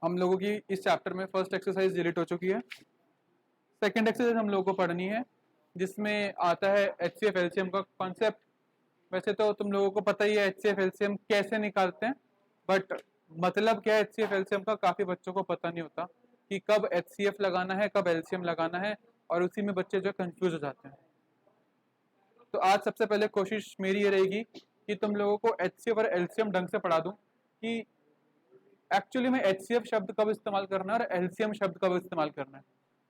हम लोगों की इस चैप्टर में फर्स्ट एक्सरसाइज डिलीट हो चुकी है। सेकंड एक्सरसाइज हम लोगों को पढ़नी है, जिसमें आता है HCF LCM का कॉन्सेप्ट। वैसे तो तुम लोगों को पता ही है HCF LCM कैसे निकालते हैं, बट मतलब क्या है HCF LCM का काफी बच्चों को पता नहीं होता कि कब HCF लगाना है, कब LCM लगाना है, और उसी में बच्चे जो कंफ्यूज हो जाते हैं। तो आज सबसे पहले कोशिश मेरी ये रहेगी कि तुम लोगों को HCF और LCM ढंग से पढ़ा दूं कि एक्चुअली में HCF शब्द कब इस्तेमाल करना है और LCM शब्द कब इस्तेमाल करना है।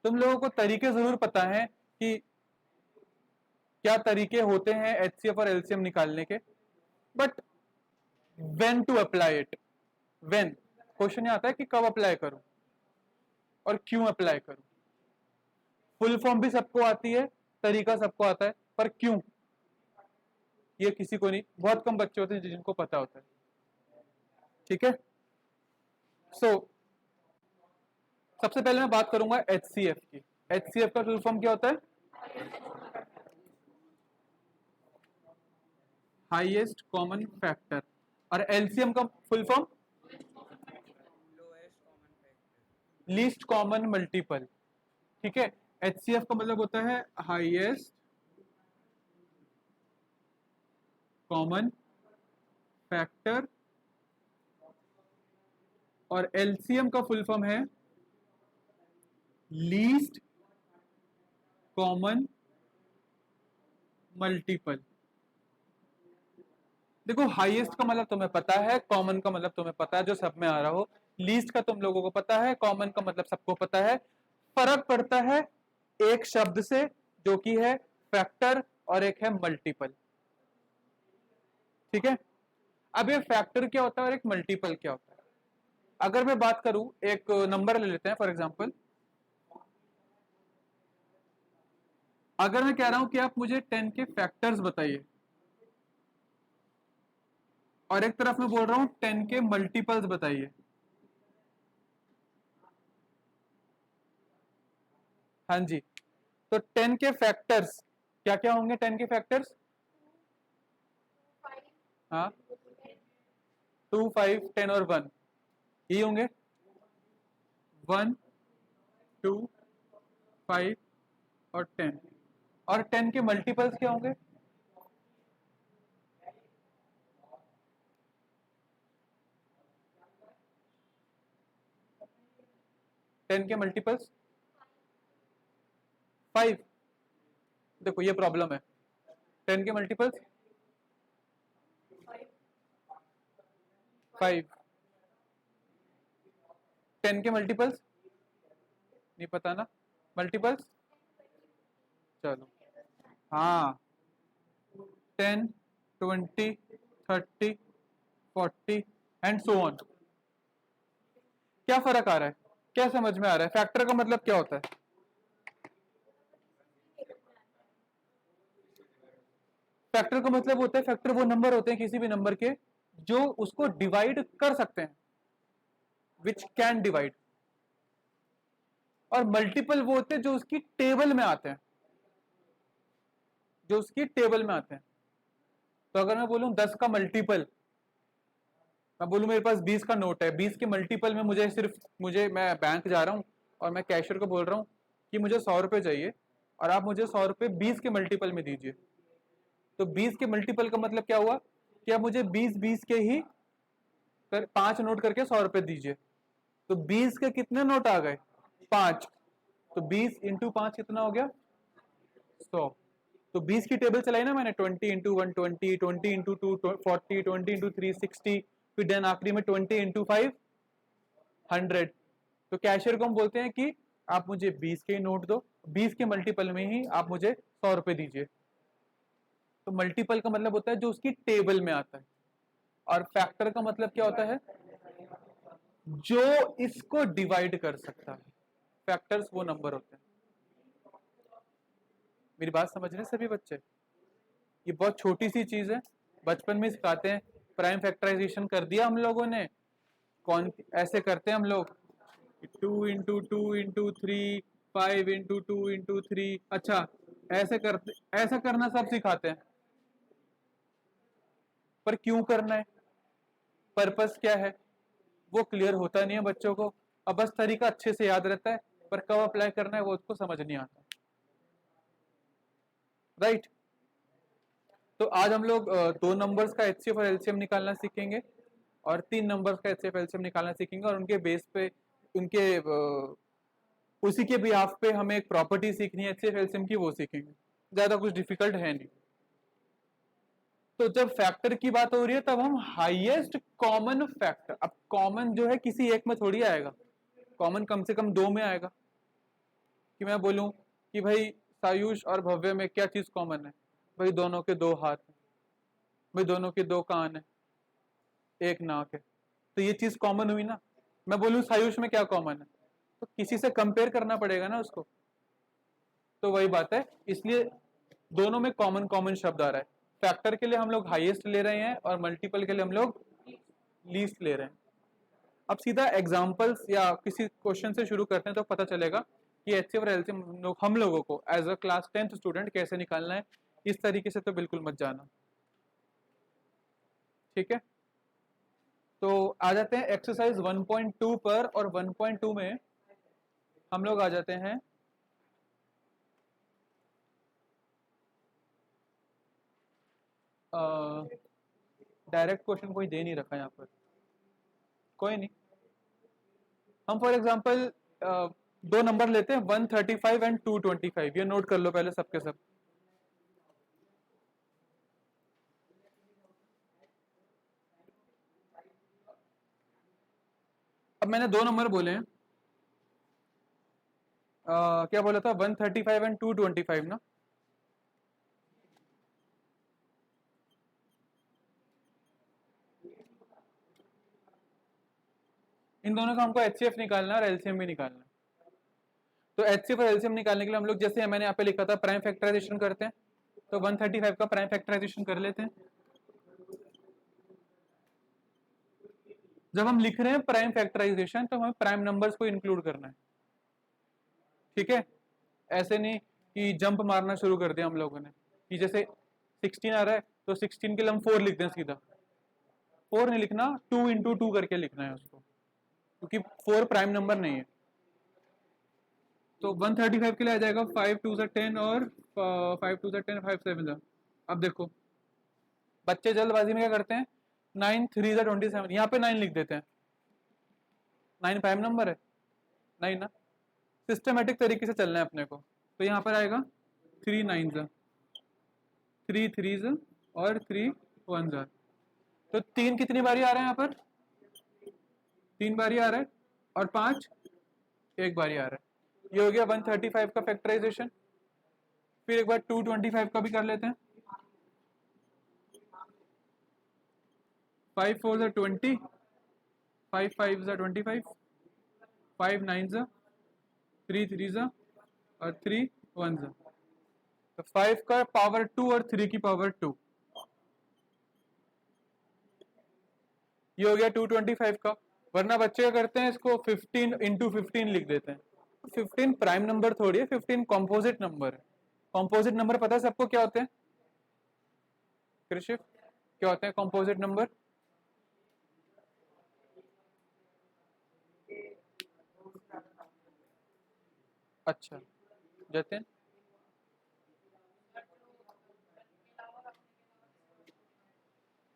तुम लोगों को तरीके जरूर पता है कि क्या तरीके होते हैं HCF और LCM निकालने के, but when to apply it, when question ये आता है कि कब अप्लाई करूं और क्यों अप्लाई करूं। फुल फॉर्म भी सबको आती है, तरीका सबको आता है, पर क्यों ये किसी को नहीं, बहुत कम बच्चे होते हैं जिनको पता होता है। ठीक है, सबसे पहले मैं बात करूंगा HCF की। HCF का फुल फॉर्म क्या होता है? Highest common factor. और LCM का full form? Least common multiple. ठीक है, HCF का मतलब होता है हाईएस्ट कॉमन फैक्टर, और LCM का फुल फॉर्म है लीस्ट कॉमन मल्टीपल। देखो, हाईएस्ट का मतलब तुम्हें पता है, कॉमन का मतलब तुम्हें पता है, जो सब में आ रहा हो। लीस्ट का तुम लोगों को पता है, कॉमन का मतलब सबको पता है। फर्क पड़ता है एक शब्द से, जो कि है फैक्टर, और एक है मल्टीपल। ठीक है, अब ये फैक्टर क्या होता है और एक मल्टीपल क्या होता है। अगर मैं बात करूं, एक नंबर ले लेते हैं फॉर एग्जांपल। अगर मैं कह रहा हूं कि आप मुझे 10 के फैक्टर्स बताइए, और एक तरफ मैं बोल रहा हूं 10 के मल्टीपल्स बताइए, हाँ जी, तो 10 के फैक्टर्स क्या क्या होंगे? 10 के फैक्टर्स, हाँ, 2, 5, 10 और 1 यही होंगे। 1, 2, 5 और 10। और 10 के मल्टीपल्स क्या होंगे? 10 के मल्टीपल्स 5। देखो ये प्रॉब्लम है, 10 के मल्टीपल्स 5, 10 के मल्टीपल्स नहीं पता ना, मल्टीपल्स चलो, हाँ, 10, 20, 30, 40 एंड सो ऑन। क्या फर्क आ रहा है, क्या समझ में आ रहा है? फैक्टर का मतलब क्या होता है? फैक्टर का मतलब होता है, फैक्टर वो नंबर होते हैं किसी भी नंबर के जो उसको डिवाइड कर सकते हैं, विच कैन डिवाइड। और मल्टीपल वो होते हैं जो उसकी टेबल में आते हैं, जो उसकी टेबल में आते हैं। तो अगर मैं बोलूं 10 का मल्टीपल, मैं बोलूं मेरे पास 20 का नोट है, 20 के मल्टीपल में मुझे मैं बैंक जा रहा हूं और मैं कैशियर को बोल रहा हूं कि मुझे 100 रुपए चाहिए, और आप मुझे 100 रुपए 20 के मल्टीपल में दीजिए। तो 20 के मल्टीपल का मतलब क्या हुआ कि आप मुझे 20 के ही 5 नोट करके 100 रुपए दीजिए। तो 20 के कितने नोट आ गए? 5। तो 20 इंटू 5 कितना हो गया? 100। तो 20 की टेबल चलाई ना मैंने, 20 इंटू 120, 20 इंटू 2 40, 20 इंटू 3 60, फिर देन आखिरी में 20 इंटू 5 100। तो कैशियर को हम बोलते हैं कि आप मुझे 20 के नोट दो, 20 के मल्टीपल में ही आप मुझे 100 रुपए दीजिए। तो मल्टीपल का मतलब होता है जो उसकी टेबल में आता है, और फैक्टर का मतलब क्या होता है? जो इसको डिवाइड कर सकता है। फैक्टर्स वो नंबर होते हैं। मेरी बात समझ रहे हैं सभी बच्चे? ये बहुत छोटी सी चीज है, बचपन में सिखाते हैं। प्राइम फैक्टराइजेशन कर दिया हम लोगों ने, कौन ऐसे करते हैं हम लोग, 2 इंटू 3, 5 इंटू 2 इंटू 3। अच्छा, ऐसे करते, ऐसा करना सब सिखाते हैं, पर क्यों करना है, पर्पस क्या है, वो क्लियर होता नहीं है बच्चों को। अब बस तरीका अच्छे से याद रहता है, पर कब अप्लाई करना है वो उसको समझ नहीं आता, राइट। तो आज हम लोग 2 नंबर्स का एचसीएफ और एलसीएम निकालना सीखेंगे, और 3 नंबर्स का एचसीएफ एलसीएम निकालना सीखेंगे, और उनके बेस पे उनके उसी के बिहाफ पे हमें एक प्रॉपर्टी सीखनी है एचसीएफ एलसीएम की, वो सीखेंगे। ज्यादा कुछ डिफिकल्ट है नहीं। तो जब फैक्टर की बात हो रही है तब हम हाईएस्ट कॉमन फैक्टर, अब कॉमन जो है किसी एक में थोड़ी आएगा, कॉमन कम से कम 2 में आएगा। कि मैं बोलूं कि भाई सायुष और भव्य में क्या चीज कॉमन है, भाई दोनों के 2 हाथ हैं, भाई दोनों के 2 कान है, 1 नाक है, तो ये चीज कॉमन हुई ना। मैं बोलूं सायुष में क्या कॉमन है, तो किसी से कंपेयर करना पड़ेगा ना उसको, तो वही बात है, इसलिए दोनों में कॉमन कॉमन शब्द आ रहा है। फैक्टर के लिए हम लोग हाईएस्ट ले रहे हैं और मल्टीपल के लिए हम लोग लीस्ट ले रहे हैं। अब सीधा एग्जांपल्स या किसी क्वेश्चन से शुरू करते हैं तो पता चलेगा कि एचसीएफ और एलसीएम हम लोगों को as a class 10th student कैसे निकालना है। इस तरीके से तो बिल्कुल मत जाना, ठीक है। तो आ जाते हैं एक्सरसाइज 1.2 पर, और 1.2 में हम लोग आ जाते हैं डायरेक्ट क्वेश्चन कोई दे नहीं रखा यहाँ पर, कोई नहीं। हम फॉर एग्जांपल 2 नंबर लेते हैं 135 एंड 225, ये नोट कर लो पहले सबके सब। अब मैंने 2 नंबर बोले हैं, क्या बोला था, 135 एंड 225 ना। इन दोनों का हमको एचसीएफ निकालना है और एलसीएम भी निकालना है। तो एचसीएफ और एलसीएम निकालने के लिए हम लोग, जैसे मैंने यहाँ पे लिखा था, प्राइम फैक्टराइजेशन करते हैं। तो 135 का प्राइम फैक्टराइजेशन कर लेते हैं। जब हम लिख रहे हैं प्राइम फैक्टराइजेशन तो हमें प्राइम नंबर्स को इंक्लूड करना है, ठीक है। ऐसे नहीं कि जंप मारना शुरू कर दिया हम लोगों ने, कि जैसे 16 आ रहा है तो 16 के लिए हम 4 लिख दें सीधा। 4 नहीं लिखना, 2 इंटू 2 करके लिखना है उसको, क्योंकि 4 प्राइम नंबर नहीं है। तो 135 के लिए आ जाएगा 5 2 से 10 और 5 2 से 10 5 7 जा। अब देखो बच्चे जल्दबाजी में क्या करते हैं, 9 3 से 27, यहाँ पे 9 लिख देते हैं। 9 प्राइम नंबर है नहीं ना, सिस्टमेटिक तरीके से चलना है अपने को। तो यहाँ पर आएगा 3 9 जा, 3 3 और 3 1 जा। तो 3 कितनी बारी आ रहा है यहाँ पर, 3 बारी आ रहा है, और 5 1 बारी आ रहा है। ये हो गया 135 का फैक्टराइजेशन। फिर एक बार 225 का भी कर लेते हैं। 5 4 20, 5 5 25, 5 9 3 3 और 3 1। तो 5 का पावर 2 और 3 की पावर 2, ये हो गया 225 का। वरना बच्चे क्या करते हैं, इसको 15 इंटू 15 लिख देते हैं। 15 प्राइम नंबर थोड़ी है, 15 कॉम्पोजिट नंबर है। कॉम्पोजिट नंबर पता है सबको क्या होते हैं, कृषि क्या होते हैं कॉम्पोजिट नंबर? अच्छा जतिन,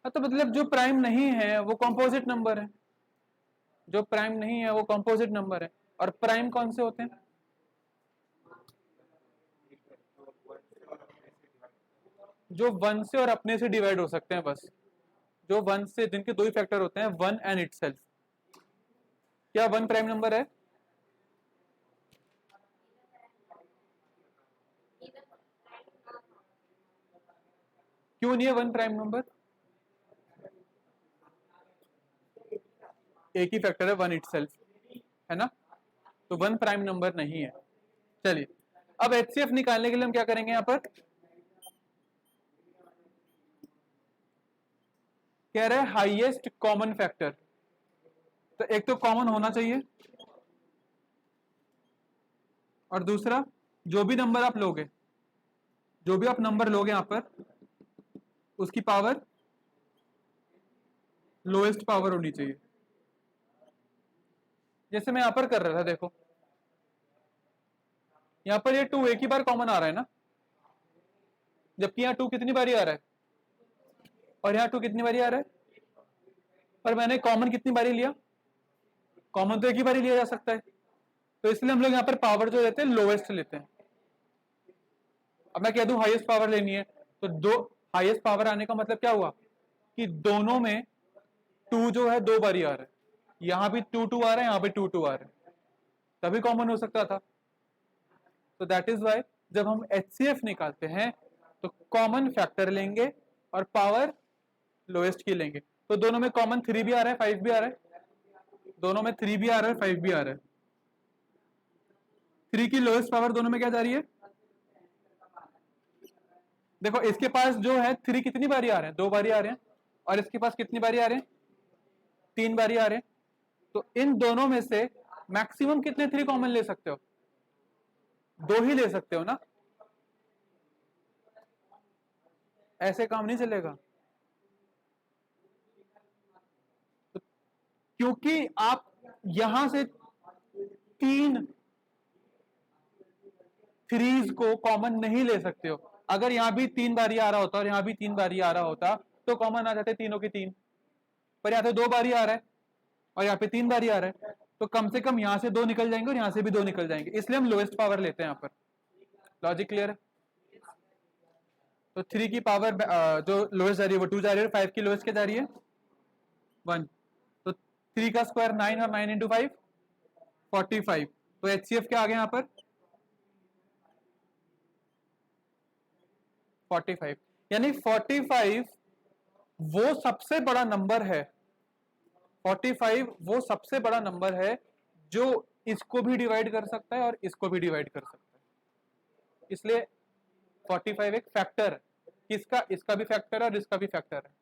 तो मतलब जो प्राइम नहीं है वो कॉम्पोजिट नंबर है, जो प्राइम नहीं है वो कॉम्पोजिट नंबर है। और प्राइम कौन से होते हैं, जो 1 से और अपने से डिवाइड हो सकते हैं बस, जो 1 से, जिनके 2 ही फैक्टर होते हैं, 1 एंड इटसेल्फ। क्या 1 प्राइम नंबर है? क्यों नहीं है 1 प्राइम नंबर? एक ही फैक्टर है 1 इटसेल्फ, है ना, तो 1 प्राइम नंबर नहीं है। चलिए अब एचसीएफ निकालने के लिए हम क्या करेंगे, यहाँ पर कह रहे हैं हाईएस्ट कॉमन फैक्टर। तो एक तो कॉमन होना चाहिए, और दूसरा जो भी नंबर आप लोगे, जो भी आप नंबर लोगे यहाँ पर, उसकी पावर लोएस्ट पावर होनी चाहिए। जैसे मैं यहां पर कर रहा था, देखो यहां पर ये 2 एक ही बार कॉमन आ रहा है ना, जबकि यहाँ 2 कितनी बारी आ रहा है, और यहाँ 2 कितनी बारी आ रहा है, पर मैंने कॉमन कितनी बारी लिया, कॉमन तो एक ही बारी लिया जा सकता है, तो इसलिए हम लोग यहाँ पर पावर जो लेते हैं लोवेस्ट लेते हैं। अब मैं कह दूं हाईएस्ट पावर लेनी है, तो दो हाईएस्ट पावर आने का मतलब क्या हुआ कि दोनों में 2 जो है 2 बारी आ रहा है, यहां भी 2 आ रहा है, यहां भी 2 आ रहा है, तभी कॉमन हो सकता था। तो दैट इज वाई जब हम HCF निकालते हैं तो कॉमन फैक्टर लेंगे और पावर लोएस्ट की लेंगे। तो दोनों में कॉमन 3 भी आ रहा है, 5 भी आ रहा है, दोनों में 3 भी आ रहा है, 5 भी आ रहा है। 3 की लोएस्ट पावर दोनों में क्या जा रही है, देखो इसके पास जो है 3 कितनी बारी आ रहे हैं, 2 बारी आ रहे हैं, और इसके पास कितनी बारी आ रहे हैं, 3 बारी आ रहे हैं। तो इन दोनों में से मैक्सिमम कितने 3 कॉमन ले सकते हो, 2 ही ले सकते हो ना, ऐसे काम नहीं चलेगा। तो क्योंकि आप यहां से 3 थ्रीज को कॉमन नहीं ले सकते हो, अगर यहां भी 3 बारी आ रहा होता और यहां भी 3 बारी आ रहा होता तो कॉमन आ जाते तीनों के 3, पर यहां तो 2 बारी आ रहा है और यहाँ पे 3 बारी आ रहा है, तो कम से कम यहां से 2 निकल जाएंगे और यहां से भी 2 निकल जाएंगे, इसलिए हम लोएस्ट पावर लेते हैं यहाँ पर। लॉजिक क्लियर है। तो 3 की पावर जो लोएस्ट जा रही है वो 2 जा रही है, 5 की लोएस्ट क्या जा रही है 1, तो 3 का स्क्वायर 9 और 9 इंटू 5 45, तो HCF क्या आ गया यहाँ पर 45, यानी 45 वो सबसे बड़ा नंबर है, 45 वो सबसे बड़ा नंबर है जो इसको भी डिवाइड कर सकता है और इसको भी डिवाइड कर सकता है, इसलिए 45 एक फैक्टर है, किसका, इसका भी फैक्टर है और इसका भी फैक्टर है।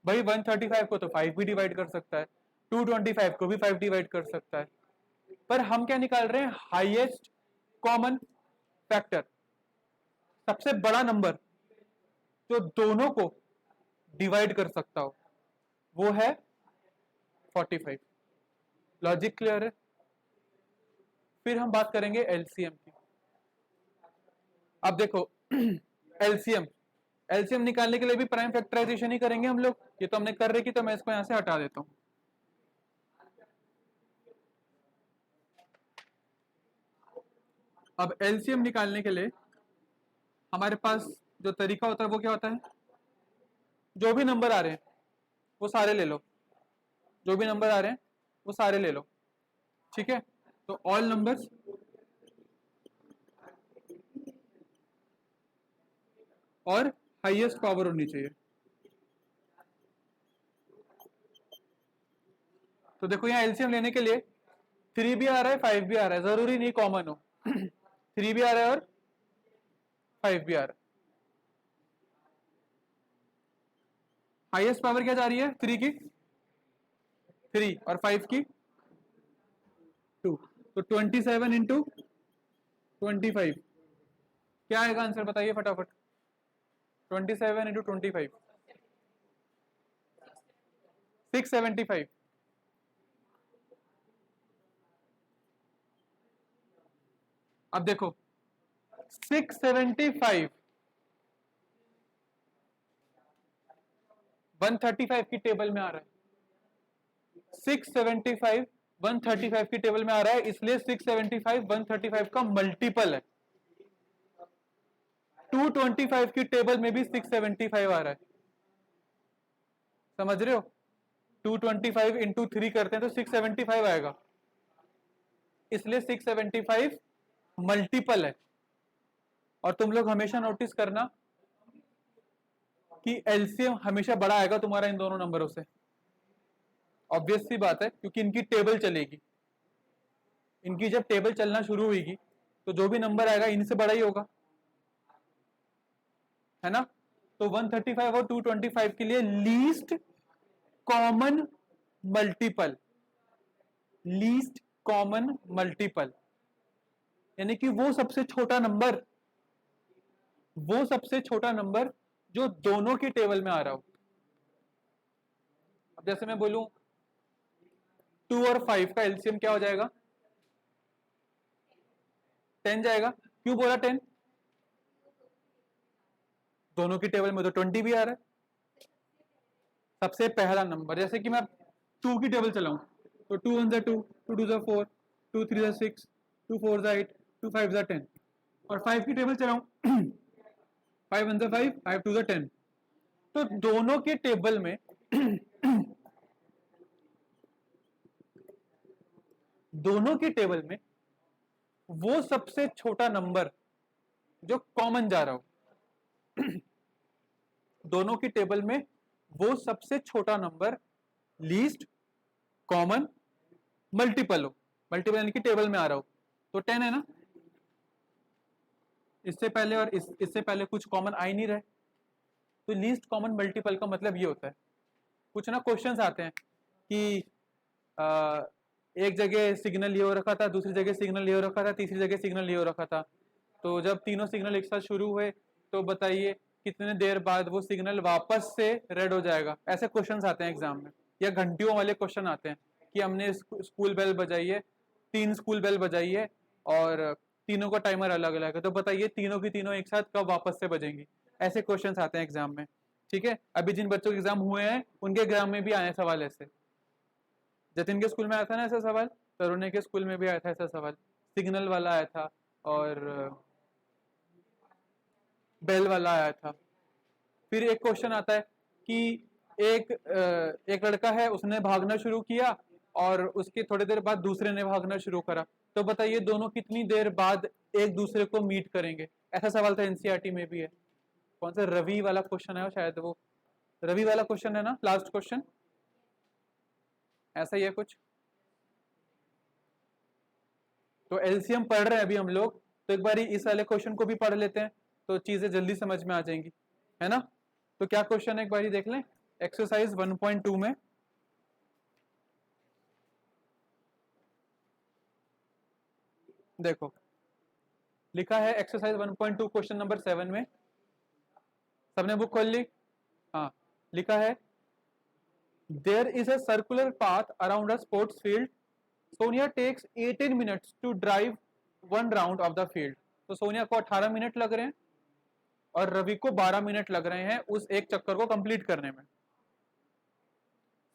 भाई 135 को तो 5 भी डिवाइड कर सकता है, 225 को भी 5 डिवाइड कर सकता है, पर हम क्या निकाल रहे हैं, हाईएस्ट कॉमन फैक्टर, सबसे बड़ा नंबर जो दोनों को डिवाइड कर सकता हो वो है 45। लॉजिक क्लियर है। फिर हम बात करेंगे एलसीएम की। अब देखो एलसीएम एलसीएम निकालने के लिए भी प्राइम फैक्टराइजेशन ही करेंगे हम लोग, ये तो हमने कर रखी, तो मैं इसको यहां से हटा देता हूं। अब एलसीएम निकालने के लिए हमारे पास जो तरीका होता है वो क्या होता है, जो भी नंबर आ रहे हैं वो सारे ले लो, जो भी नंबर आ रहे हैं वो सारे ले लो, ठीक है। तो ऑल नंबर्स और हाईएस्ट पावर होनी चाहिए। तो देखो यहाँ एलसीएम लेने के लिए 3 भी आ रहा है 5 भी आ रहा है, जरूरी नहीं कॉमन हो 3 भी आ रहा है और 5 भी आ रहा है। हाईएस्ट पावर क्या जा रही है 3 की, 3 और 5 की 2, तो 27 इंटू 25 क्या आएगा आंसर, बताइए फटाफट। 27 इंटू 25 675। अब देखो 675 135 की टेबल में आ रहा है, 675 135 की टेबल में आ रहा है, इसलिए 675 135 का मल्टीपल है। 225 की टेबल में भी 675 आ रहा है, समझ रहे हो, 225 इंटू 3 करते हैं तो 675 आएगा, इसलिए 675 मल्टीपल है। और तुम लोग हमेशा नोटिस करना कि एलसीएम हमेशा बड़ा आएगा तुम्हारा इन दोनों नंबरों से, ऑब्वियस सी बात है, क्योंकि इनकी टेबल चलेगी, इनकी जब टेबल चलना शुरू हुई तो जो भी नंबर आएगा इनसे बड़ा ही होगा, है ना। तो 135 और 225 के लिए least common multiple, least common multiple, यानी कि वो सबसे छोटा नंबर, वो सबसे छोटा नंबर जो दोनों की टेबल में आ रहा हो। अब जैसे मैं बोलूं 2 और 5 का एलसीएम क्या हो जाएगा? 10 जाएगा। क्यों बोला 10? दोनों की टेबल में तो 20 भी आ रहा है। सबसे पहला नंबर, जैसे कि मैं 2 की टेबल चलाऊं तो 2 1 जा 2, 2 2 जा 4, 2 3 जा 6, 2 4 जा 8, 2 5 जा 10। और 5 की टेबल चलाऊं 5 1 जा 5, 5 2 जा 10। तो दोनों के टेबल में दोनों की टेबल में वो सबसे छोटा नंबर जो कॉमन जा रहा हो दोनों की टेबल में वो सबसे छोटा नंबर लीस्ट कॉमन मल्टीपल हो, मल्टीपल यानी कि टेबल में आ रहा हो, तो 10 है ना। इससे पहले और इससे पहले कुछ कॉमन आ ही नहीं रहे, तो लीस्ट कॉमन मल्टीपल का मतलब ये होता है, कुछ ना क्वेश्चंस आते हैं कि एक जगह सिग्नल ये हो रखा था, दूसरी जगह सिग्नल ये हो रखा था, तीसरी जगह सिग्नल ये हो रखा था, तो जब तीनों सिग्नल एक साथ शुरू हुए तो बताइए कितने देर बाद वो सिग्नल वापस से रेड हो जाएगा। ऐसे क्वेश्चंस आते हैं एग्जाम में, या घंटियों वाले क्वेश्चन आते हैं कि हमने स्कूल बेल बजाई है, 3 स्कूल बेल बजाई है और तीनों का टाइमर अलग अलग है, तो बताइए तीनों की तीनों एक साथ कब वापस से बजेंगी। ऐसे क्वेश्चंस आते हैं एग्जाम में, ठीक है। अभी जिन बच्चों के एग्जाम हुए हैं उनके एग्जाम में भी आए सवाल ऐसे। जतिन के स्कूल में आया था ना ऐसा सवाल, तरुण के स्कूल में भी आया था ऐसा सवाल, सिग्नल वाला आया था और बेल वाला आया था। फिर एक क्वेश्चन आता है कि एक लड़का है, उसने भागना शुरू किया और उसके थोड़ी देर बाद दूसरे ने भागना शुरू करा, तो बताइए दोनों कितनी देर बाद एक दूसरे को मीट करेंगे। ऐसा सवाल था एनसीईआरटी में भी है। कौन सा रवि वाला क्वेश्चन है, शायद वो रवि वाला क्वेश्चन है ना, लास्ट क्वेश्चन ऐसा ही है कुछ। तो एलसीएम पढ़ रहे हैं अभी हम लोग, तो एक बार इस वाले क्वेश्चन को भी पढ़ लेते हैं तो चीजें जल्दी समझ में आ जाएंगी, है ना। तो क्या क्वेश्चन है एक बार देख लें, एक्सरसाइज 1.2 में देखो लिखा है एक्सरसाइज 1.2 क्वेश्चन नंबर 7 में, सबने बुक खोल ली? हाँ, लिखा है there is a circular path around a sports field, Sonia takes 18 minutes to drive 1 round of the field. तो सोनिया को 18 मिनट लग रहे हैं और रवि को 12 मिनट लग रहे हैं उस एक चक्कर को कंप्लीट करने में।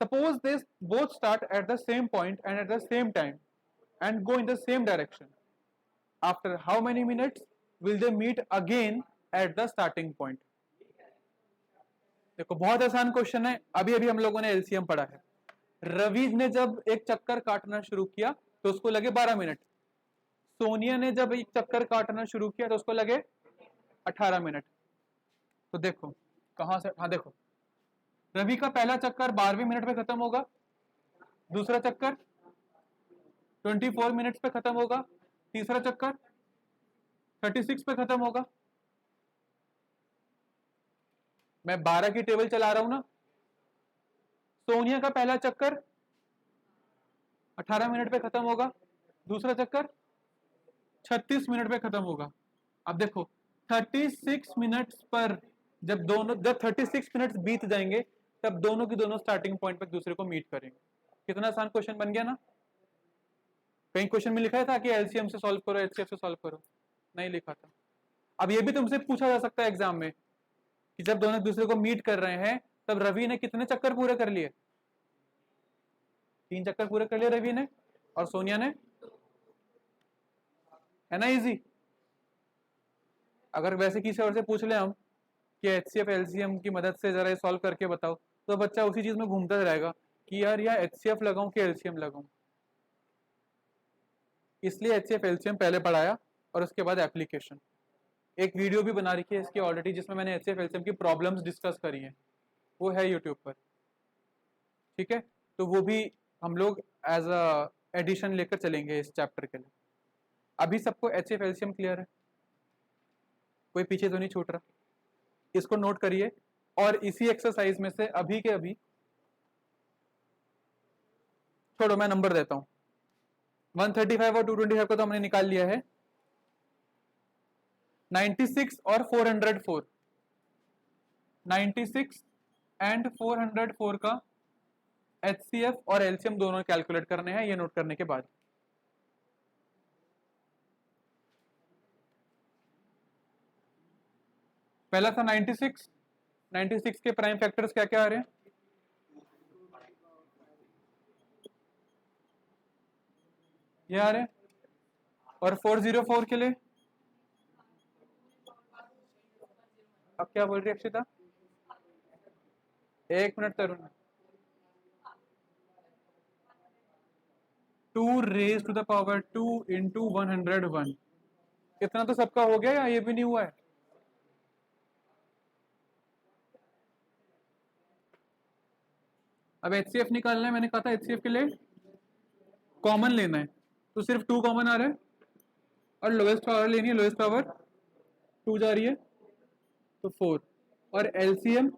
Suppose this both start at the same point and at the same time and go in the same direction, after how many minutes will they meet again at the starting point. देखो बहुत आसान question है, अभी अभी हम लोगों ने LCM पढ़ा है। रवि ने जब एक चक्कर काटना शुरू किया तो उसको लगे 12 मिनट, सोनिया ने जब एक चक्कर काटना शुरू किया तो उसको लगे 18 मिनट। तो देखो कहां से, हाँ देखो रवि का पहला चक्कर 12वें मिनट पे खत्म होगा, दूसरा चक्कर 24 मिनट्स पे खत्म होगा, तीसरा चक्कर 36 पे खत्म होगा। मैं 12 की टेबल चला रहा हूं ना, सोनिया का पहला चक्कर 18 मिनट पे खत्म होगा, दूसरा चक्कर 36 मिनट पे खत्म होगा। अब देखो 36 मिनट्स पर जब 36 मिनट्स बीत जाएंगे तब दोनों की दोनों स्टार्टिंग पॉइंट पर दूसरे को मीट करेंगे। कितना आसान क्वेश्चन बन गया ना। कहीं क्वेश्चन में लिखा था कि एलसीएम से सॉल्व करो, एचसीएफ से सॉल्व करो, नहीं लिखा था। अब ये भी तुमसे पूछा जा सकता है एग्जाम में कि जब दोनों दूसरे को मीट कर रहे हैं तब रवि ने कितने चक्कर पूरे कर लिए? 3 चक्कर पूरे कर लिए रवि ने, और सोनिया ने, है ना इजी। अगर वैसे किसी और से पूछ ले हम कि एचसीएफ एलसीएम की मदद से जरा सॉल्व करके बताओ, तो बच्चा उसी चीज में घूमता रहेगा कि यार या एचसीएफ लगाऊं कि एलसीएम लगाऊं। इसलिए एचसीएफ एलसीएम पहले पढ़ाया और उसके बाद एप्लीकेशन। एक वीडियो भी बना रखी है इसकी ऑलरेडी, जिसमें मैंने एचसीएफ एलसीएम की प्रॉब्लम्स डिस्कस करी हैं, वो है यूट्यूब पर, ठीक है। तो वो भी हम लोग एज अ एडिशन लेकर चलेंगे इस चैप्टर के लिए। अभी सबको एचसीएफ एलसीएम क्लियर है? कोई पीछे तो नहीं छूट रहा? इसको नोट करिए और इसी एक्सरसाइज में से अभी के अभी, छोड़ो मैं नंबर देता हूं, 135 और 225 को तो हमने निकाल लिया है, 96 और 404, 96 एंड 404 का HCF और LCM दोनों कैलकुलेट करने हैं, ये नोट करने के बाद। पहला था 96, 96 के प्राइम फैक्टर्स क्या क्या आ रहे हैं? ये आ रहे हैं। और 404 के लिए अब क्या बोल रही है अक्षिता? एक minute Tarun. 2 raised to the power 2 into 101, इतना तो सबका हो गया या ये भी नहीं हुआ है? अब HCF निकालना है, मैंने कहा था HCF के लिए कॉमन लेना है, तो सिर्फ 2 कॉमन आ रहा है और लोएस्ट पावर लेनी है, लोएस्ट पावर 2 जा रही है तो 4। और LCM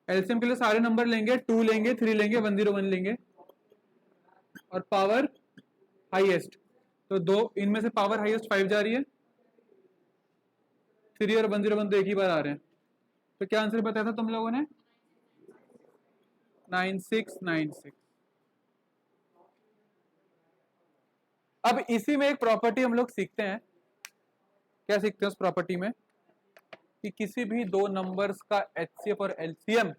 के लिए सारे नंबर लेंगे, 2 लेंगे, 3 लेंगे, 101 लेंगे और पावर हाईएस्ट, तो दो इनमें से पावर हाईएस्ट 5 जा रही है, 3 और 101 तो एक ही बार आ रहे हैं। तो क्या आंसर बताया था तुम लोगों ने? 9696। अब इसी में एक प्रॉपर्टी हम लोग सीखते हैं। क्या सीखते हैं उस प्रॉपर्टी में? कि किसी भी दो नंबर्स का HCF और LCM,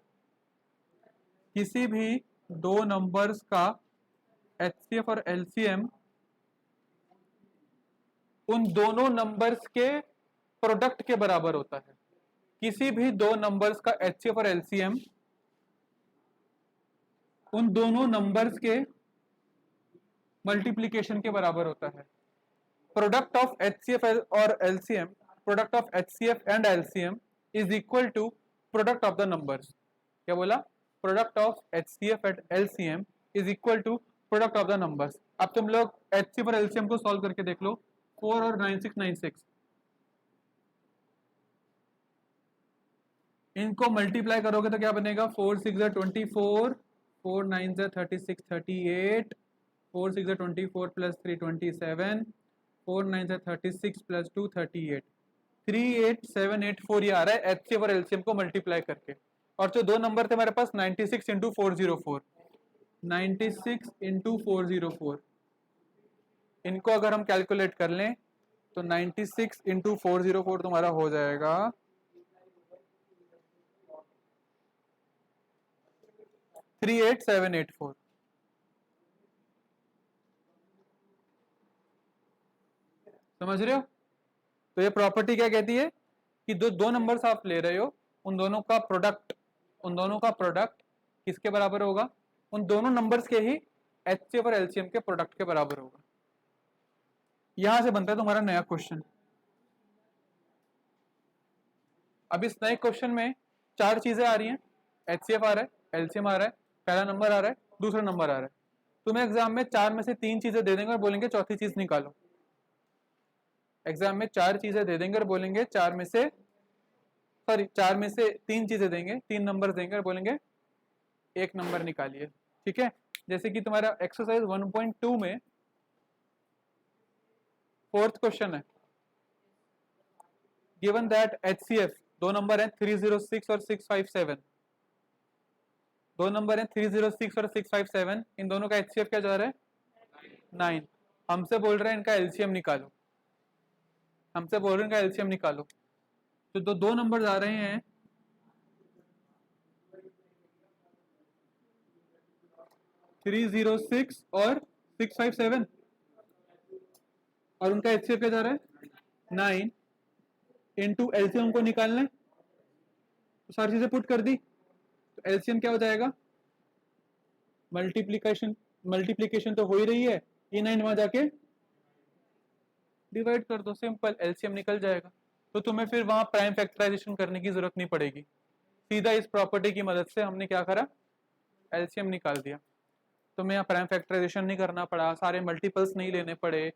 किसी भी दो नंबर्स का HCF और LCM उन दोनों नंबर्स के प्रोडक्ट के बराबर होता है। किसी भी दो नंबर्स का HCF और LCM उन दोनों नंबर्स के मल्टीप्लीकेशन के बराबर होता है। प्रोडक्ट ऑफ HCF और LCM, product of HCF and LCM is equal to product of the numbers. क्या बोला? Product of HCF and LCM is equal to product of the numbers. अब तुम लोग HCF और LCM को सॉल्व करके देख लो। 4 और 9696 इनको मल्टीप्लाई करोगे तो क्या बनेगा? 4 6 24, 4 9 36 38, 4 6 24 प्लस 3 27, 4 9 36 प्लस 2 38, 38784 ये आ रहा है HCF और LCM को मल्टीप्लाई करके। और जो दो नंबर थे हमारे पास 96 इंटू 404, 96 इंटू 404, इनको अगर हम कैलकुलेट कर लें तो 96 इंटू 404 तुम्हारा हो जाएगा 38784। समझ रहे हो? तो ये प्रॉपर्टी क्या कहती है कि दो नंबर्स आप ले रहे हो, उन दोनों का प्रोडक्ट किसके बराबर होगा? उन दोनों नंबर्स के ही HCF और LCM के प्रोडक्ट के बराबर होगा। यहां से बनता है तुम्हारा नया क्वेश्चन। अब इस नए क्वेश्चन में 4 चीजें आ रही हैं। HCF आ रहा है, LCM आ रहा है, पहला नंबर आ रहा है, दूसरा नंबर आ रहा है। तुम्हें एग्जाम में 4 में से 3 चीजें दे देंगे और बोलेंगे चौथी चीज निकालो। एग्जाम में 4 चीजें दे देंगे और बोलेंगे 4 में से 3 चीजें देंगे, 3 नंबर देंगे और बोलेंगे एक नंबर निकालिए। ठीक है? जैसे कि तुम्हारा एक्सरसाइज 1.2 में 4th क्वेश्चन है, गिवन दैट HCF दो नंबर हैं 306 और 657, दो नंबर हैं 306 और 657, इन दोनों का HCF क्या जा रहा है? 9। हमसे बोल रहे हैं इनका LCM निकालो, हमसे बोल रहे हैं इनका LCM निकालो। तो दो नंबर आ रहे हैं 306 और 657 और उनका HCF क्या जा रहा है? 9 इंटू LCM को निकालना है, तो सारी चीजें पुट कर दी, तो LCM क्या हो जाएगा? मल्टीप्लीकेशन तो हो ही रही है, ये 9 वहां जाके डिवाइड कर दो, सिंपल LCM निकल जाएगा। तो तुम्हें फिर वहां प्राइम फैक्टराइजेशन करने की जरूरत नहीं पड़ेगी, सीधा इस प्रॉपर्टी की मदद से हमने क्या करा? LCM निकाल दिया। तुम्हें यहाँ प्राइम फैक्टराइजेशन नहीं करना पड़ा, सारे मल्टीपल्स नहीं लेने पड़े,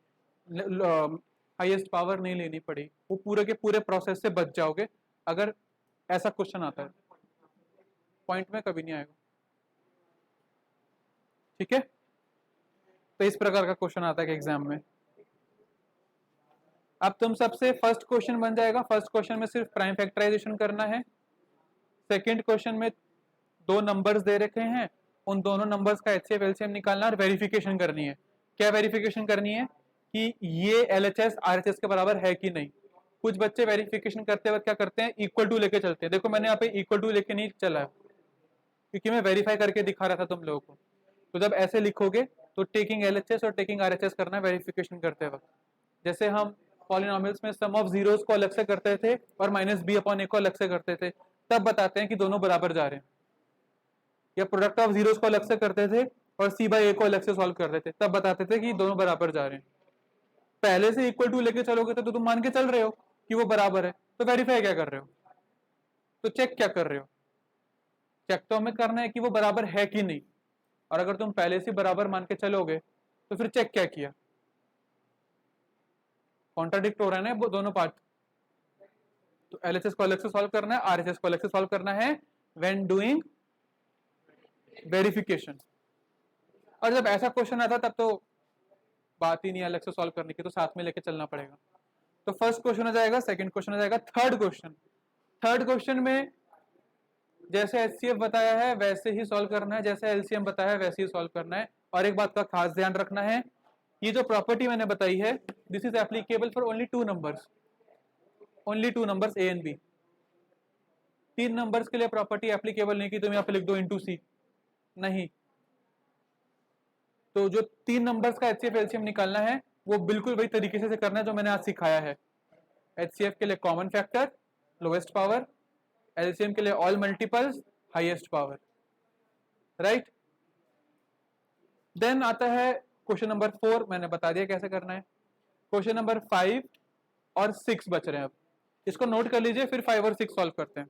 हाईएस्ट पावर नहीं लेनी पड़ी, वो पूरे के पूरे प्रोसेस से बच जाओगे अगर ऐसा क्वेश्चन आता है। पॉइंट में कभी नहीं आएगा। ठीक है? तो इस प्रकार का क्वेश्चन आता है एग्जाम में। अब तुम सबसे फर्स्ट क्वेश्चन बन जाएगा, फर्स्ट क्वेश्चन में सिर्फ प्राइम फैक्टराइजेशन करना है। सेकंड क्वेश्चन में दो नंबर्स दे रखे हैं, उन दोनों नंबर्स का HCF LCM निकालना और वेरिफिकेशन करनी है। क्या वेरिफिकेशन करनी है कि ये LHS RHS के बराबर है कि नहीं। कुछ बच्चे वेरिफिकेशन करते वक्त क्या करते हैं, इक्वल टू लेके चलते हैं। देखो मैंने यहाँ पे इक्वल टू लेके नहीं चला है, क्योंकि मैं वेरीफाई करके दिखा रहा था तुम लोगों को। तो जब ऐसे लिखोगे तो टेकिंग LHS और टेकिंग RHS करना है वेरिफिकेशन करते वक्त। जैसे हम पॉलिनोमियल्स में सम ऑफ जीरोस को अलग से करते थे और -b/a को अलग से करते थे, तब बताते हैं कि दोनों बराबर जा रहे हैं। या प्रोडक्ट ऑफ जीरोस को अलग से करते थे और c/a को अलग से सॉल्व करते थे, तब बताते थे कि दोनों बराबर जा रहे हैं। पहले से इक्वल टू लेके चलोगे तो तुम मान के चल रहे हो कि वो बराबर है, तो वेरीफाई क्या कर रहे हो, तो चेक क्या कर रहे हो। चेक तो हमें करना है कि वो बराबर है कि नहीं, और अगर तुम पहले से बराबर मान के चलोगे तो फिर चेक क्या किया। कॉन्ट्राडिक्ट हो रहा है ना वो दोनों पार्ट। तो LHS को अलग से सॉल्व करना है, RHS को अलग से सॉल्व करना है व्हेन डूइंग वेरिफिकेशन। और जब ऐसा क्वेश्चन आता तब तो बात ही नहीं अलग से सॉल्व करने की, तो साथ में लेके चलना पड़ेगा। तो फर्स्ट क्वेश्चन आ जाएगा, सेकंड क्वेश्चन आ जाएगा, थर्ड क्वेश्चन। थर्ड क्वेश्चन में जैसे HCF बताया है वैसे ही सॉल्व करना है, जैसे LCM बताया है वैसे ही सॉल्व करना है। और एक बात का खास ध्यान रखना है, ये जो प्रॉपर्टी मैंने बताई है this is applicable for only two numbers, only two numbers A and B। तीन नंबर्स के लिए प्रॉपर्टी एप्लीकेबल नहीं कि तुम यहाँ पे लिख दो इंटू C, नहीं। तो जो तीन नंबर्स का HCF LCM निकालना है वो बिल्कुल वही तरीके से करना है जो मैंने आज सिखाया है। HCF के लिए common factor lowest power, LCM के लिए all multiples highest power, right. Then आता है क्वेश्चन नंबर 4, मैंने बता दिया कैसे करना है। क्वेश्चन नंबर 5 और 6 बच रहे हैं। अब इसको नोट कर लीजिए, फिर 5 और 6 सॉल्व करते हैं।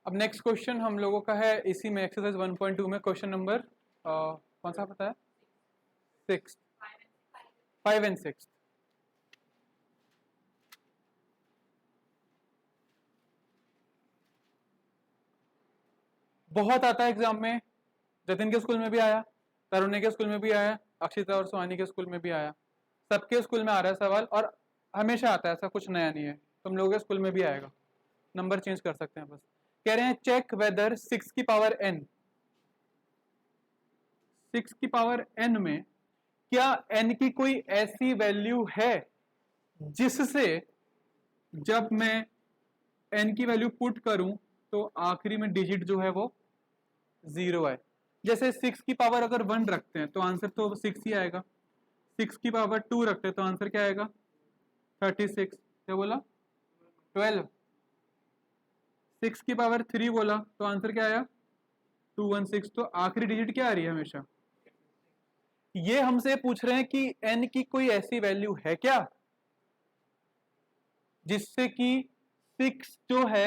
अब नेक्स्ट क्वेश्चन हम लोगों का है इसी में एक्सरसाइज 1.2 में क्वेश्चन नंबर कौन सा पता है, 6, 5 एंड 6। बहुत आता है एग्जाम में, जतिन के स्कूल में भी आया, तरुणी के स्कूल में भी आया, अक्षिता और सुहानी के स्कूल में भी आया, सबके स्कूल में आ रहा है सवाल, और हमेशा आता है, ऐसा कुछ नया नहीं है। तुम लोगों के स्कूल में भी आएगा, नंबर चेंज कर सकते हैं बस। कह रहे हैं चेक वेदर 6 की पावर n, 6 की पावर n में क्या n की कोई ऐसी वैल्यू है जिससे जब मैं n की वैल्यू पुट करूं तो आखिरी में डिजिट जो है वो 0 है। जैसे 6 की पावर अगर 1 रखते हैं तो आंसर तो 6 ही आएगा, 6 की पावर 2 रखते हैं तो आंसर क्या आएगा 36, क्या बोला 12, 6 की पावर 3 बोला तो आंसर क्या आया 216। तो आखिरी डिजिट क्या आ रही है हमेशा। ये हमसे पूछ रहे हैं कि n की कोई ऐसी वैल्यू है क्या जिससे कि 6 जो है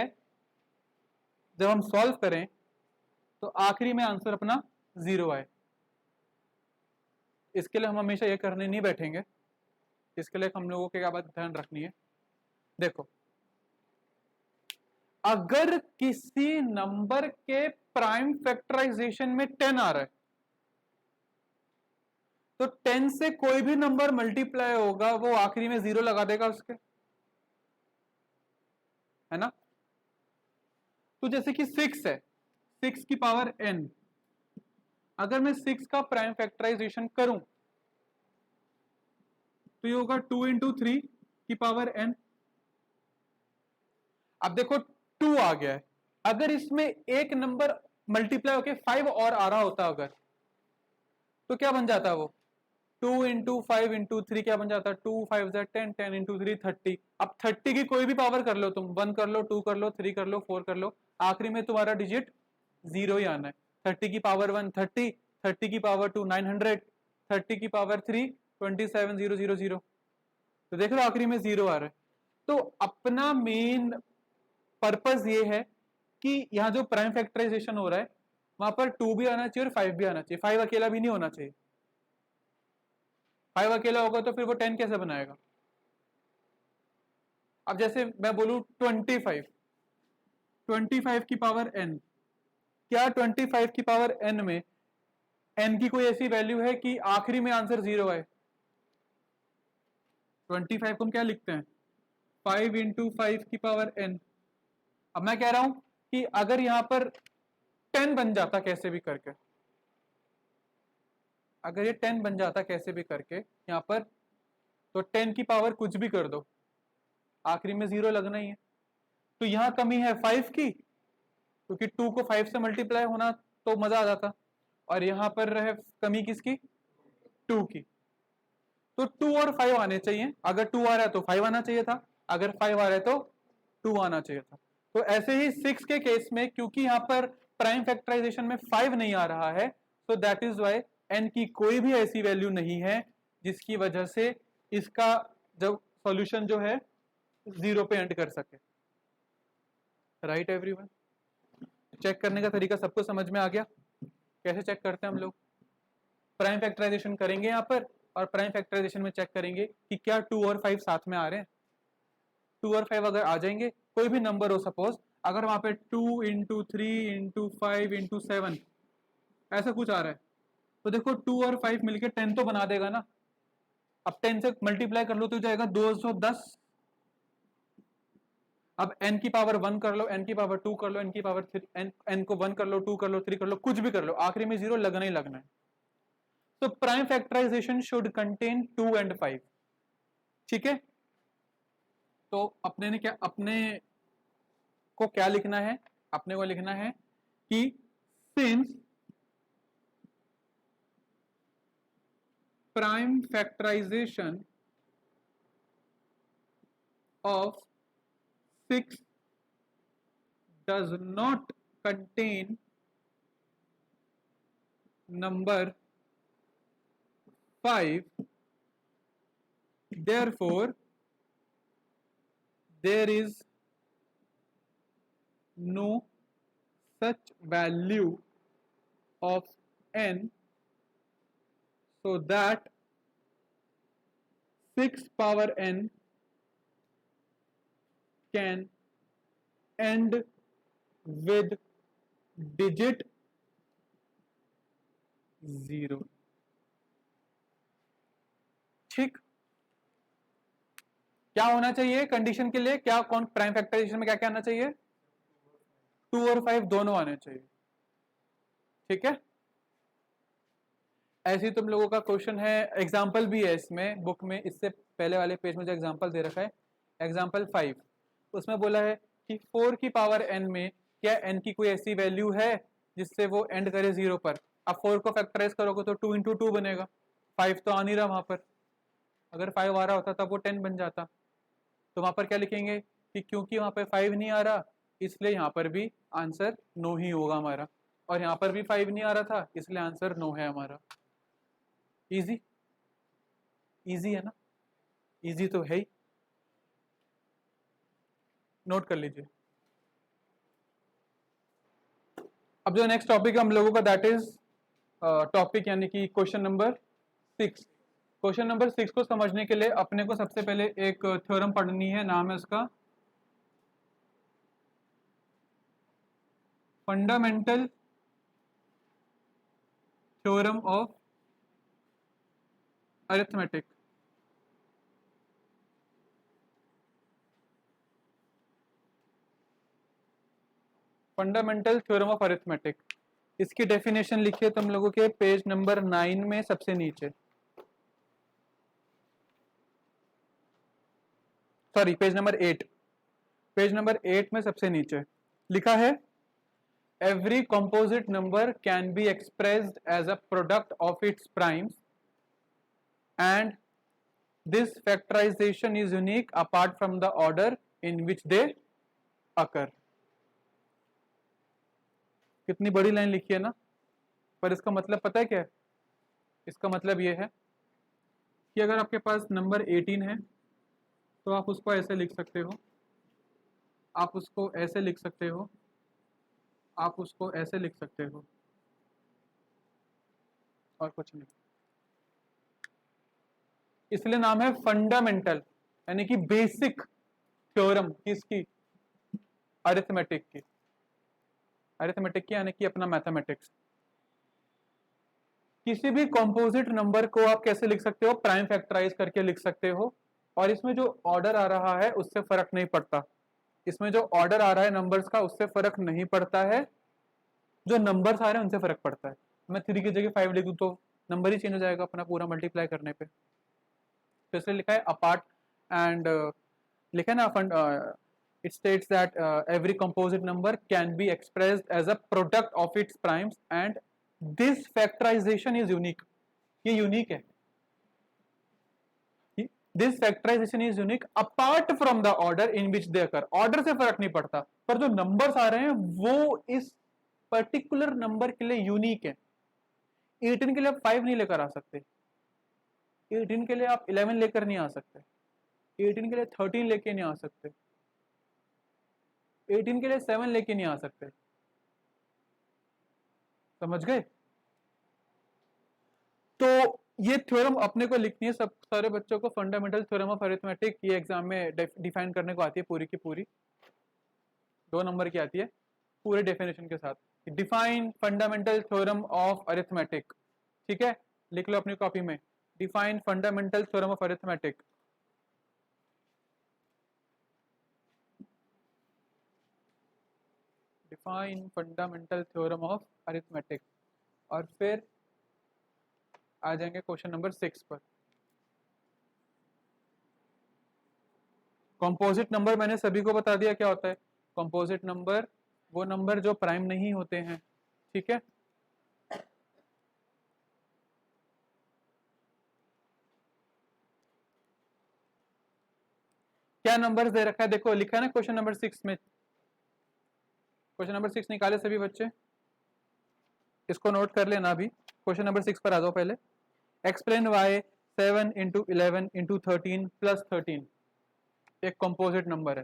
जब हम सॉल्व करें तो आखिरी में आंसर अपना 0 आए। इसके लिए हम हमेशा ये करने नहीं बैठेंगे, इसके लिए हम लोगों के क्या बात ध्यान रखनी है। देखो, अगर किसी नंबर के प्राइम फैक्टराइजेशन में 10 आ रहा है तो 10 से कोई भी नंबर मल्टीप्लाई होगा वो आखिरी में 0 लगा देगा उसके, है ना। तो जैसे कि 6 है, 6 की पावर n, अगर मैं 6 का प्राइम फैक्टराइजेशन करूं तो ये होगा 2 इंटू 3 की पावर n। अब देखो 2 आ गया है, अगर इसमें एक नंबर मल्टीप्लाई होके 5 और आ रहा होता अगर, तो क्या बन जाता वो 2 इंटू 5 इंटू 3 क्या बन जाता, 2 5 10, 10 इंटू 3 30। अब 30 की कोई भी पावर कर लो तुम, 1 कर लो, 2 कर लो, 3 कर लो, 4 कर लो, आखिरी में तुम्हारा डिजिट 0 ही आना है। 30 की पावर 1 30, 30 की पावर 2 900, 30 की पावर 3 27000। तो देख लो आखिरी में 0 आ रहा है। तो अपना मेन पर्पस ये है कि यहाँ जो प्राइम फैक्टराइजेशन हो रहा है वहां पर 2 भी आना चाहिए और 5 भी आना चाहिए, 5 अकेला भी नहीं होना चाहिए। 5 अकेला होगा तो फिर वो 10 कैसे बनाएगा। अब जैसे मैं बोलूं 25, 25 की पावर n, क्या 25 की पावर n में n की कोई ऐसी वैल्यू है कि आखिरी में आंसर 0 आए। 25 को हम क्या लिखते हैं 5 इंटू 5 की पावर n, अब मैं कह रहा हूं कि अगर यहां पर 10 बन जाता कैसे भी करके, अगर ये 10 बन जाता कैसे भी करके यहां पर, तो 10 की पावर कुछ भी कर दो, आखिरी में 0 लगना ही है। तो यहां कमी है 5 की, क्योंकि 2 को 5 से मल्टीप्लाई होना तो मजा आ जाता, और यहां पर है कमी किसकी, 2 की। तो 2 और 5 आने चाहिए, अगर 2 आ रहा है तो 5 आना चाहिए था, अगर 5 आ रहा है तो 2 आना चाहिए था। तो ऐसे ही 6 के केस में, क्योंकि यहां पर प्राइम फैक्टराइजेशन में 5 नहीं आ रहा है, so that is why n की कोई भी ऐसी वैल्यू नहीं है जिसकी वजह से इसका जब सॉल्यूशन जो है 0 पे एंड कर सके। राइट एवरीवन, चेक करने का तरीका सबको समझ में आ गया? कैसे चेक करते हैं हम लोग? प्राइम फैक्टराइजेशन करेंगे यहाँ पर, और प्राइम फैक्टराइजेशन में चेक करेंगे कि क्या 2 और 5 साथ में आ रहे हैं। 2 और 5 अगर आ जाएंगे, कोई भी नंबर हो, सपोज अगर वहां पे 2 इंटू 3 इंटू 5 इंटू 7 ऐसा कुछ आ रहा है, तो देखो 2 और 5 मिलके 10 तो बना देगा ना। अब 10 से मल्टीप्लाई कर लो तो जाएगा 210। अब n की पावर 1 कर लो, n की पावर 2 कर लो, n की पावर 3, n को 1 कर लो, 2 कर लो, 3 कर लो, कुछ भी कर लो, आखिरी में 0 लगना ही लगना है। तो prime factorization should contain 2 and 5। ठीक है, तो अपने ने क्या, अपने को क्या लिखना है, अपने को लिखना है कि since prime factorization of 6 does not contain number 5, therefore there is no such value of n, so that 6 power n can end with digit 0। ठीक, क्या होना चाहिए कंडीशन के लिए, क्या कौन प्राइम फैक्टराइजेशन में क्या क्या आना चाहिए, 2 और 5 दोनों आने चाहिए। ठीक है, ऐसे ही तुम लोगों का क्वेश्चन है, एग्जाम्पल भी है इसमें बुक में, इससे पहले वाले पेज में जो एग्जाम्पल दे रखा है, एग्जाम्पल 5, उसमें बोला है कि 4 की पावर n में क्या n की कोई ऐसी वैल्यू है जिससे वो एंड करे 0 पर। अब 4 को फैक्टराइज करोगे तो 2 इंटू 2 बनेगा, 5 तो आ नहीं रहा वहां पर, अगर 5 आ रहा होता तब वो 10 बन जाता। तो वहां पर क्या लिखेंगे कि क्योंकि वहां पर 5 नहीं आ रहा, इसलिए यहाँ पर भी आंसर नो ही होगा हमारा, और यहाँ पर भी 5 नहीं आ रहा था, इसलिए आंसर नो है हमारा। इजी, इजी है ना, इजी तो है ही, नोट कर लीजिए। अब जो नेक्स्ट टॉपिक है हम लोगों का, दैट इज टॉपिक यानी कि क्वेश्चन नंबर 6। क्वेश्चन नंबर 6 को समझने के लिए अपने को सबसे पहले एक थ्योरम पढ़नी है, नाम है उसका fundamental theorem of arithmetic. Fundamental theorem of arithmetic, इसकी डेफिनेशन लिखिए तुम लोगों के पेज नंबर 9 में सबसे नीचे, sorry page number 8, page number 8 में सबसे नीचे लिखा है, every composite number can be expressed as a product of its primes and this factorization is unique apart from the order in which they occur। कितनी बड़ी लाइन लिखी है ना, पर इसका मतलब पता है क्या है? इसका मतलब ये है कि अगर आपके पास नंबर 18 है तो आप उसको ऐसे लिख सकते हो, आप उसको ऐसे लिख सकते हो, आप उसको ऐसे लिख सकते हो, और कुछ नहीं। इसलिए नाम है फंडामेंटल, यानी कि बेसिक थ्योरम किसकी, अरिथमेटिक की, अरिथमेटिक की यानी कि अपना मैथमेटिक्स। किसी भी कॉम्पोजिट नंबर को आप कैसे लिख सकते हो, प्राइम फैक्टराइज करके लिख सकते हो, और इसमें जो ऑर्डर आ रहा है उससे फर्क नहीं पड़ता। इसमें जो ऑर्डर आ रहा है नंबर्स का उससे फर्क नहीं पड़ता है, जो नंबर्स आ रहे हैं उनसे फर्क पड़ता है। मैं 3 की जगह 5 लिख दूँ तो नंबर ही चेंज हो जाएगा अपना पूरा मल्टीप्लाई करने पे। तो इसलिए लिखा है अपार्ट एंड लिखा है ना fund, it states that every composite number can be expressed as a product of its primes and this factorization is unique। ये यूनिक है, this factorization is unique apart from the order in which they occur. Order से फर्क नहीं पड़ता, पर जो numbers आ रहे हैं वो इस पर्टिकुलर नंबर के लिए यूनिक है। 18 के लिए आप 5 नहीं लेकर आ सकते, 18 के लिए आप 11 लेकर नहीं आ सकते, 18 के लिए 13 लेके नहीं आ सकते, 18 के लिए 7 लेके नहीं आ सकते। समझ गए? तो ये थ्योरम अपने को लिखनी है, सब सारे बच्चों को फंडामेंटल थ्योरम ऑफ अरिथमेटिक ये एग्जाम में डिफाइन करने को आती है पूरी की पूरी, 2 नंबर की आती है पूरे डेफिनेशन के साथ। Define fundamental theorem of arithmetic, ठीक है, लिख लो अपनी कॉपी में, define fundamental theorem of arithmetic. Define fundamental theorem of arithmetic. और फिर आ जाएंगे क्वेश्चन नंबर 6 पर। कंपोजिट नंबर मैंने सभी को बता दिया क्या होता है। कंपोजिट नंबर वो नंबर जो प्राइम नहीं होते हैं, ठीक है। क्या नंबर्स दे रखा है, देखो लिखा है ना क्वेश्चन नंबर 6 में। क्वेश्चन नंबर 6 निकाले सभी बच्चे, इसको नोट कर लेना। अभी क्वेश्चन नंबर 6 पर आ जाओ पहले। Explain why 7 into 11 into 13 plus 13 एक कंपोजिट नंबर है।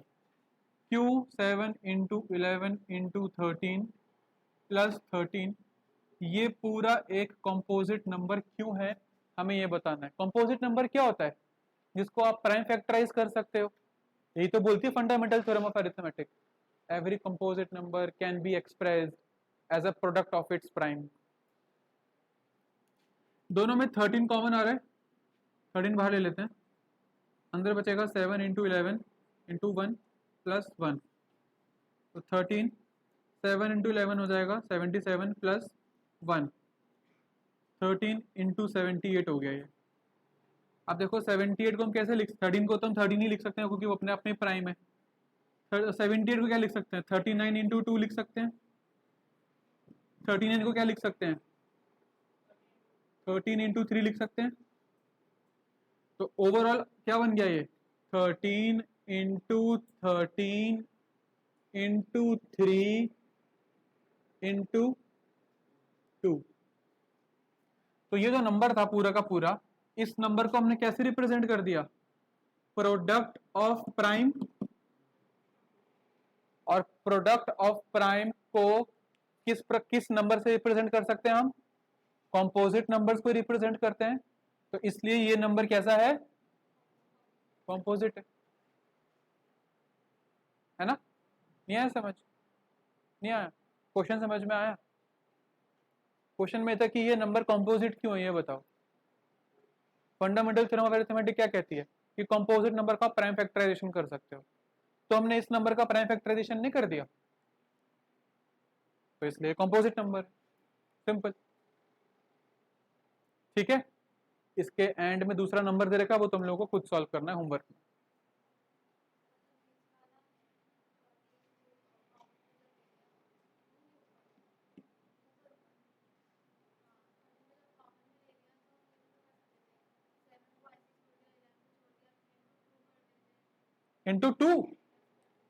क्यू 7 इंटू 11 इंटू 13 प्लस 13 ये पूरा एक कंपोजिट नंबर क्यों है, हमें ये बताना है। कंपोजिट नंबर क्या होता है, जिसको आप प्राइम फैक्टराइज कर सकते हो। यही तो बोलती है fundamental theorem of arithmetic, every composite number can be expressed as a product of its prime. दोनों में 13 कॉमन आ रहा है, 13 बाहर ले लेते हैं, अंदर बचेगा 7 इंटू 11 इंटू 1 प्लस 1, तो 13, 7 इंटू 11 हो जाएगा 77 प्लस 1, 13 इंटू 78 हो गया ये। अब देखो 78 को हम कैसे लिख, 13 को तो हम 13 ही लिख सकते हैं क्योंकि वो अपने आप में प्राइम है। 78 को क्या लिख सकते हैं, 39 इंटू 2 लिख सकते हैं। 39 को क्या लिख सकते हैं, 13 इंटू 3 लिख सकते हैं। तो ओवरऑल क्या बन गया ये, 13 इंटू 13 इंटू 3 इंटू 2। तो ये जो नंबर था पूरा का पूरा, इस नंबर को हमने कैसे रिप्रेजेंट कर दिया, प्रोडक्ट ऑफ प्राइम। और प्रोडक्ट ऑफ प्राइम को किस नंबर से रिप्रेजेंट कर सकते हैं हम, कंपोजिट नंबर्स को रिप्रेजेंट करते हैं। तो इसलिए ये नंबर कैसा है, कंपोजिट है ना। नहीं आया समझ, नहीं आया, क्वेश्चन समझ में आया। क्वेश्चन में था कि ये नंबर कंपोजिट क्यों है, ये बताओ। फंडामेंटल थ्योरम ऑफ अरिथमेटिक क्या कहती है कि कंपोजिट नंबर का प्राइम फैक्टराइजेशन कर सकते हो। तो हमने इस नंबर का प्राइम फैक्टराइजेशन नहीं कर दिया, तो इसलिए कंपोजिट नंबर, सिंपल, ठीक है। इसके एंड में दूसरा नंबर दे रखा, वो तुम लोगों को खुद सॉल्व करना है होमवर्क में। इंटू 2,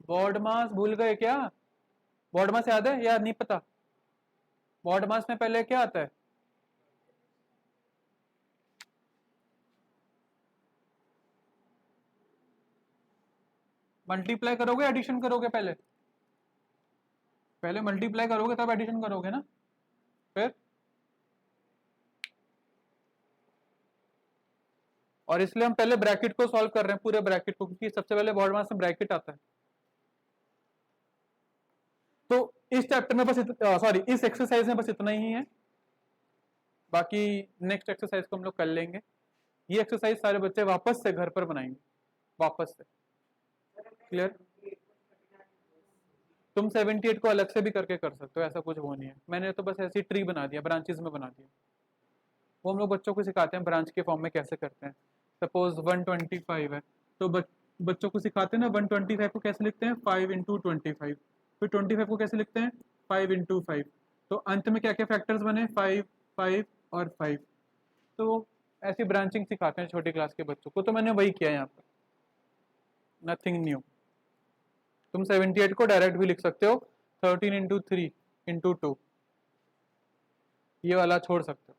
बॉड मास भूल गए क्या, बॉड मास याद है या नहीं पता। बॉड मास में पहले क्या आता है, मल्टीप्लाई करोगे एडिशन करोगे, पहले पहले मल्टीप्लाई करोगे तब एडिशन करोगे ना। फिर और इसलिए हम पहले ब्रैकेट को सॉल्व कर रहे हैं, पूरे ब्रैकेट को, क्योंकि सबसे पहले बॉड मास में ब्रैकेट आता है। तो इस चैप्टर में बस सॉरी इस एक्सरसाइज में बस इतना ही है, बाकी नेक्स्ट एक्सरसाइज को हम लोग कर लेंगे। ये एक्सरसाइज सारे बच्चे वापस से घर पर बनाएंगे, वापस से। क्लियर, तुम 78 को अलग से भी करके कर सकते हो, ऐसा कुछ वो नहीं है। मैंने तो बस ऐसी ट्री बना दिया, ब्रांचेस में बना दिया। वो हम लोग बच्चों को सिखाते हैं ब्रांच के फॉर्म में कैसे करते हैं। सपोज 125 है, तो बच्चों को सिखाते हैं ना 125 को कैसे लिखते हैं, 5 × 25। फिर 25 को कैसे लिखते हैं, 5 × 5। तो अंत में क्या क्या फैक्टर्स बने, 5, 5 और 5। तो ऐसी ब्रांचिंग सिखाते हैं छोटी क्लास के बच्चों को, तो मैंने वही किया यहाँ पर, नथिंग न्यू। तुम 78 को डायरेक्ट भी लिख सकते हो, 13 × 3 × 2, ये वाला छोड़ सकते हो।